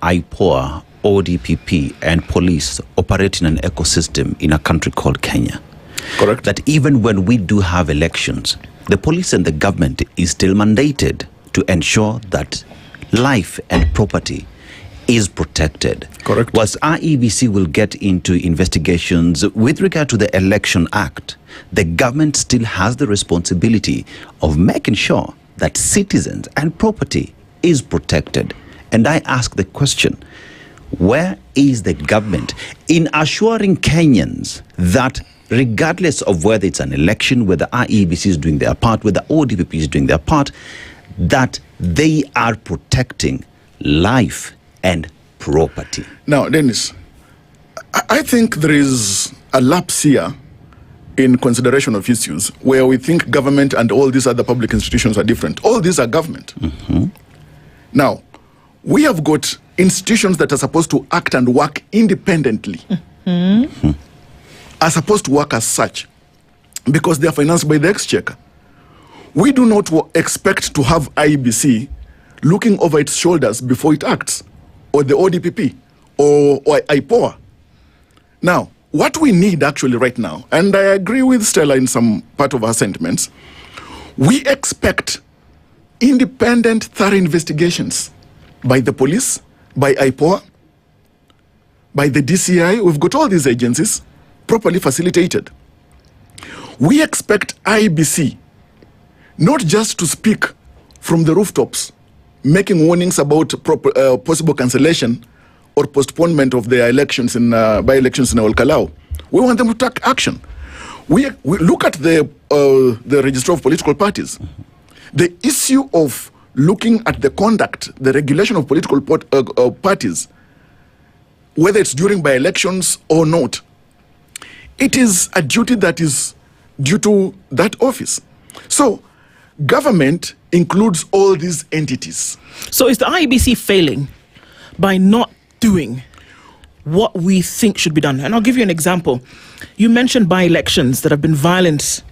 IPOA, ODPP, and police operate in an ecosystem in a country called Kenya. Correct. That even when we do have elections, the police and the government is still mandated to ensure that life and property is protected. Correct. Whilst IEBC will get into investigations with regard to the Election Act, the government still has the responsibility of making sure that citizens and property is protected. And I ask the question, where is the government in assuring Kenyans that regardless of whether it's an election, whether IEBC is doing their part, whether ODPP is doing their part, that they are protecting life and property? Now, Dennis, I think there is a lapse here in consideration of issues where we think government and all these other public institutions are different. All these are government. Mm-hmm. Now, we have got institutions that are supposed to act and work independently, are supposed to work as such because they are financed by the exchequer. We do not expect to have IEBC looking over its shoulders before it acts, or the ODPP, or IPOA. Now, what we need actually right now, and I agree with Stella in some part of her sentiments, we expect independent, thorough investigations by the police, by IPOA, by the DCI. We've got all these agencies properly facilitated. We expect IEBC not just to speak from the rooftops, making warnings about possible cancellation or postponement of the elections in by-elections in Olkalau. We want them to take action. We look at the Register of Political Parties. The issue of looking at the conduct, the regulation of political parties, whether it's during by-elections or not, it is a duty that is due to that office. So, government includes all these entities. So is the IEBC failing by not doing what we think should be done? And I'll give you an example. You mentioned by-elections that have been violent.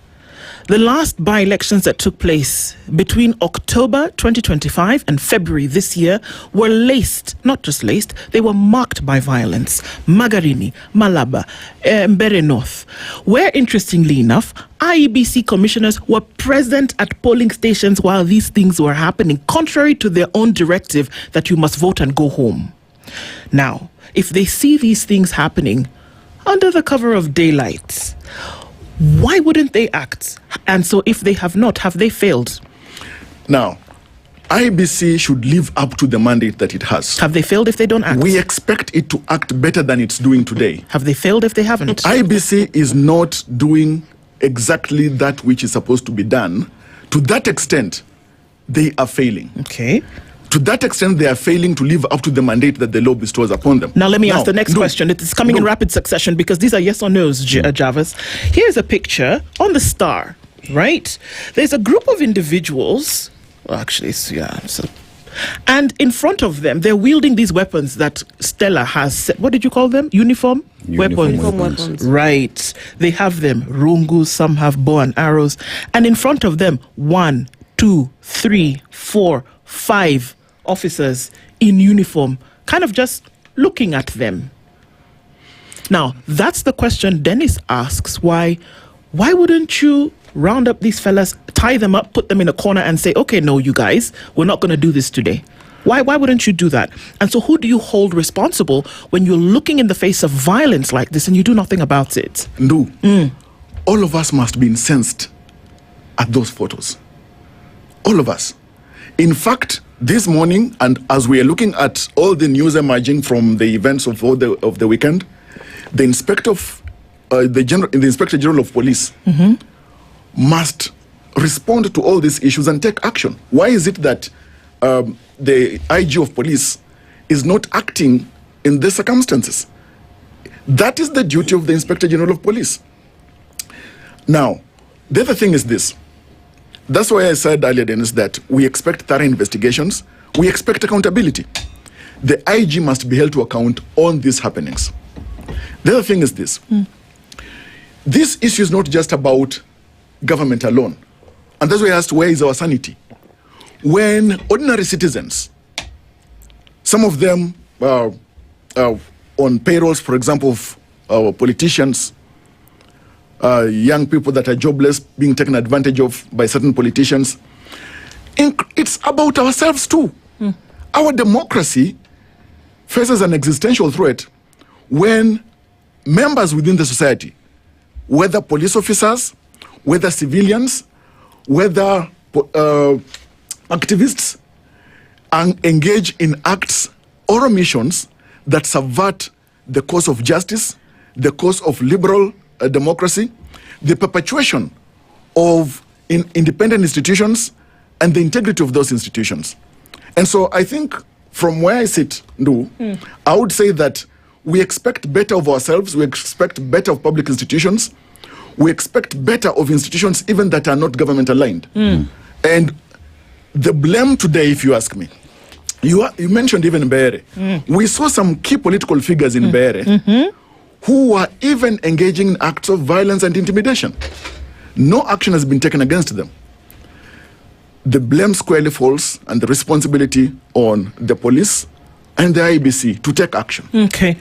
The last by-elections that took place between October 2025 and February this year were laced, not just laced, they were marked by violence. Magarini, Malaba, Mbere North, where interestingly enough, IEBC commissioners were present at polling stations while these things were happening, contrary to their own directive that you must vote and go home. Now, if they see these things happening under the cover of daylight, why wouldn't they act? And so if they have not, have they failed? Now, IEBC should live up to the mandate that it has. Have they failed if they don't act? We expect it to act better than it's doing today. Have they failed if they haven't? IEBC is not doing exactly that which is supposed to be done. To that extent, they are failing. Okay. To that extent, they are failing to live up to the mandate that the law bestows upon them. Now, let me ask the next question. It is coming in rapid succession because these are yes or no's, Jarvis. Here's a picture on the Star, right? There's a group of individuals. Well, actually, and in front of them, they're wielding these weapons that Stella has set. What did you call them? Uniform weapons. Right. They have them. Rungu, some have bow and arrows. And in front of them, 1, 2, 3, 4, 5 officers in uniform, kind of just looking at them. Now, that's the question Dennis asks. Why wouldn't you round up these fellas, tie them up, put them in a corner and say, okay, no, you guys, we're not going to do this today? Why wouldn't you do that? And so who do you hold responsible when you're looking in the face of violence like this and you do nothing about it? All of us must be incensed at those photos. All of us. In fact, this morning, and as we are looking at all the news emerging from the events of the weekend, the Inspector General of Police must respond to all these issues and take action. Why is it that the IG of Police is not acting in these circumstances? That is the duty of the Inspector General of Police. Now, the other thing is this. That's why I said earlier, Dennis, that we expect thorough investigations. We expect accountability. The IG must be held to account on these happenings. The other thing is this. This issue is not just about government alone. And that's why I asked, where is our sanity? When ordinary citizens, some of them on payrolls, for example, of politicians, young people that are jobless being taken advantage of by certain politicians. It's about ourselves too. Our democracy faces an existential threat when members within the society, whether police officers, whether civilians, whether activists, engage in acts or omissions that subvert the cause of justice, the cause of liberal democracy, the perpetuation of independent institutions, and the integrity of those institutions. And so I think from where I sit, I would say that we expect better of ourselves, we expect better of public institutions, we expect better of institutions even that are not government aligned. And the blame today, if you ask me, you mentioned even Mbeere. We saw some key political figures in Mbeere who were even engaging in acts of violence and intimidation. No action has been taken against them. The blame squarely falls and the responsibility on the police and the IEBC to take action. Okay.